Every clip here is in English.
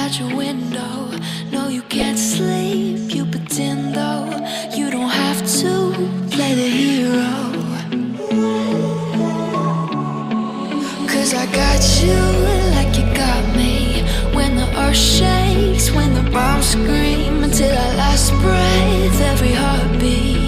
out your window. No, you can't sleep, you pretend though. You don't have to play the hero, 'cause I got you like you got me. When the earth shakes, when the bombs scream, until our last breath, every heartbeat.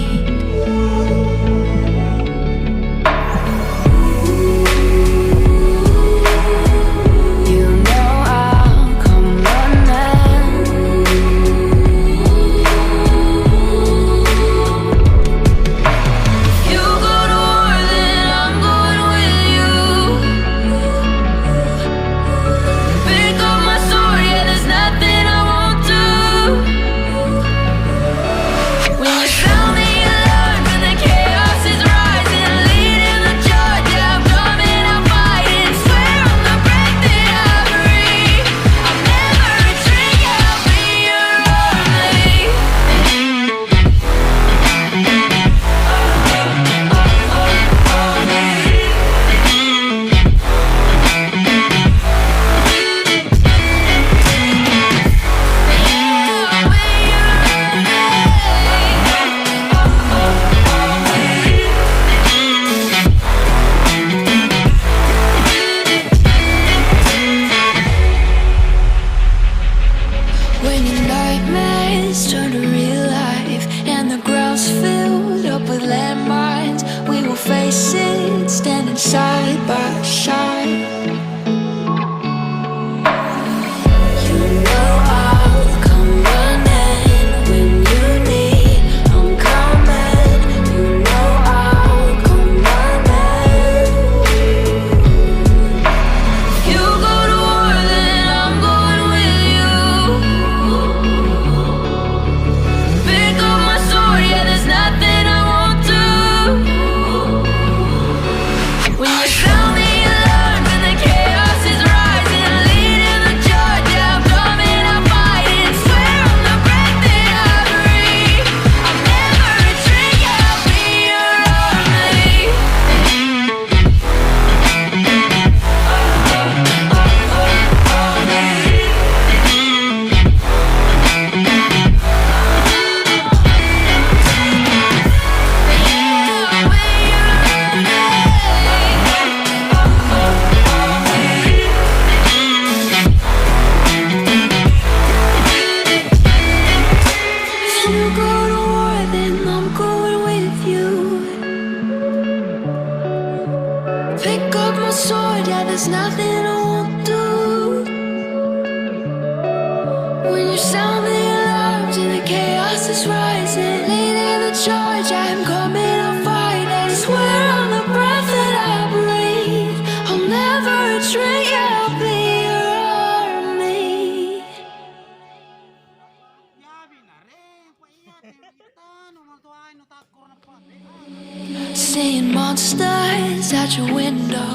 Seeing monsters out your window.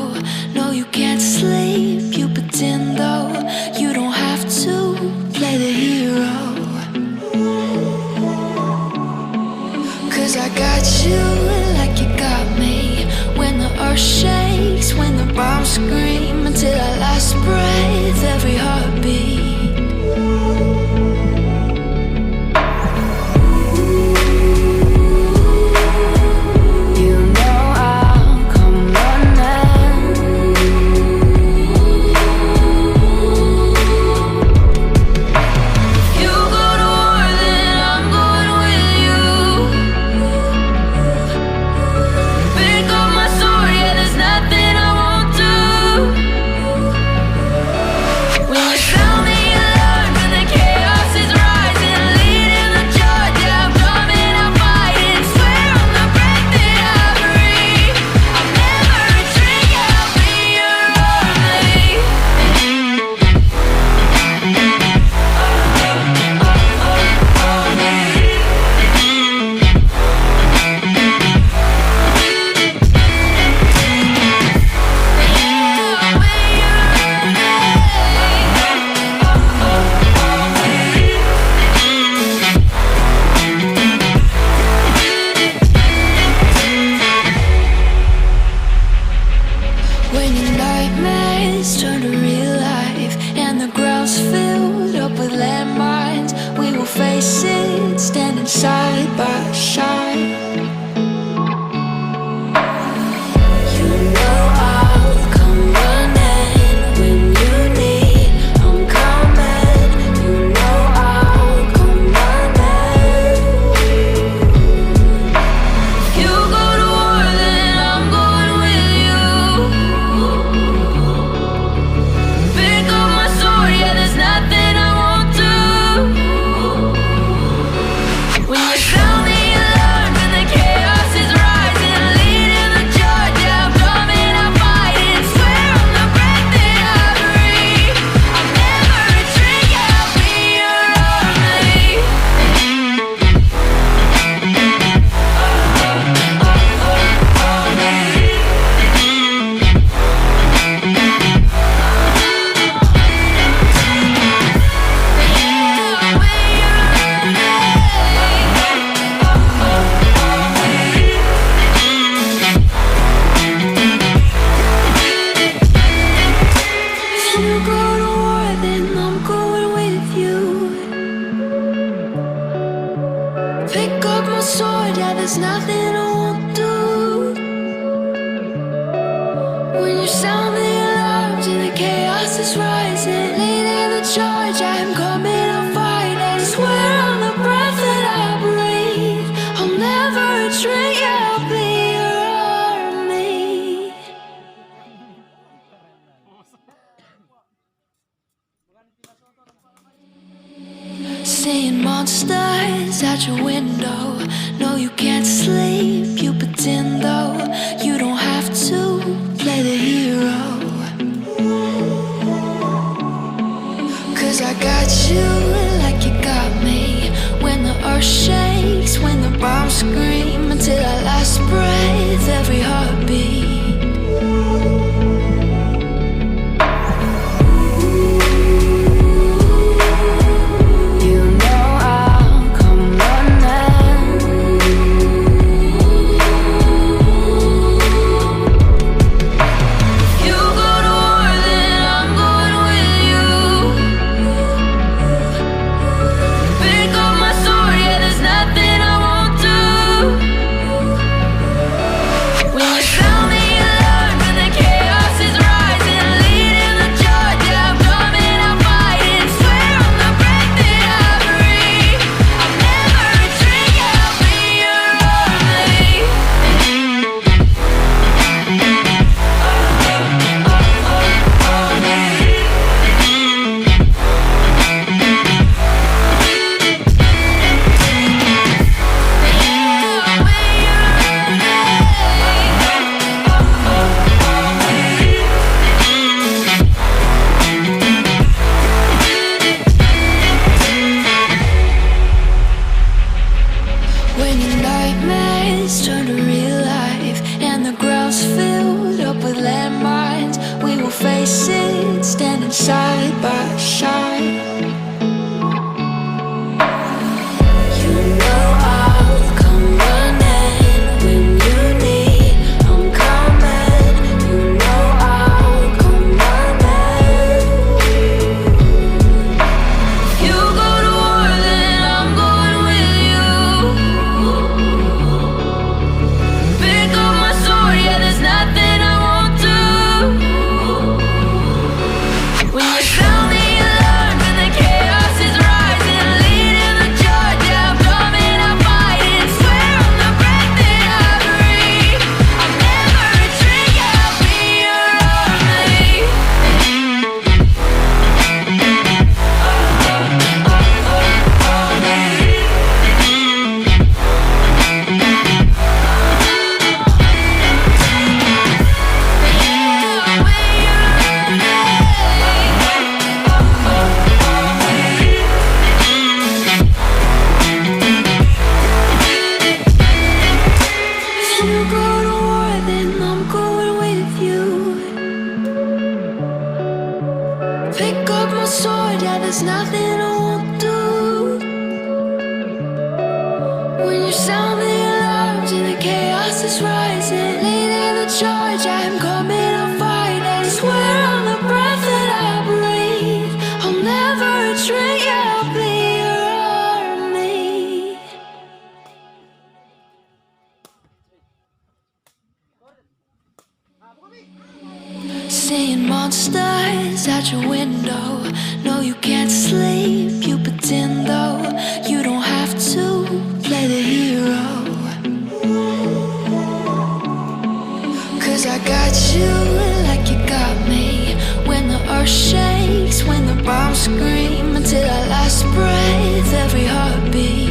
No, you can't sleep, you pretend though. You don't have to play the hero, 'cause I got you like you got me. When the earth shakes, when the bombs scream, until our last breath, every heartbeat. When your nightmares turn to real life and the ground's filled side by side. Seeing monsters out your window. No, you can't sleep, you pretend though. You don't have to play the hero. 'Cause I got you like you got me. When the earth shakes, when the bombs scream, until our last breath, every heartbeat. Seeing monsters at your window. No, you can't sleep, you pretend though. You don't have to play the hero. Cause I got you like you got me. When the earth shakes, when the bombs scream, until our last breath, every heartbeat.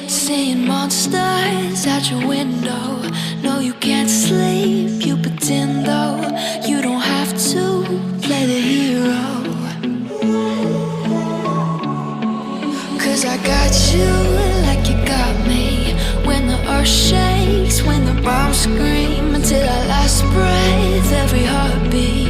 Seeing monsters at your window. No, you can't sleep, you pretend though. You don't have to play the hero. Cause I got you like you got me. When the earth shakes, when the bombs scream, until our last breath, every heartbeat.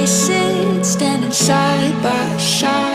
sit standing side by side.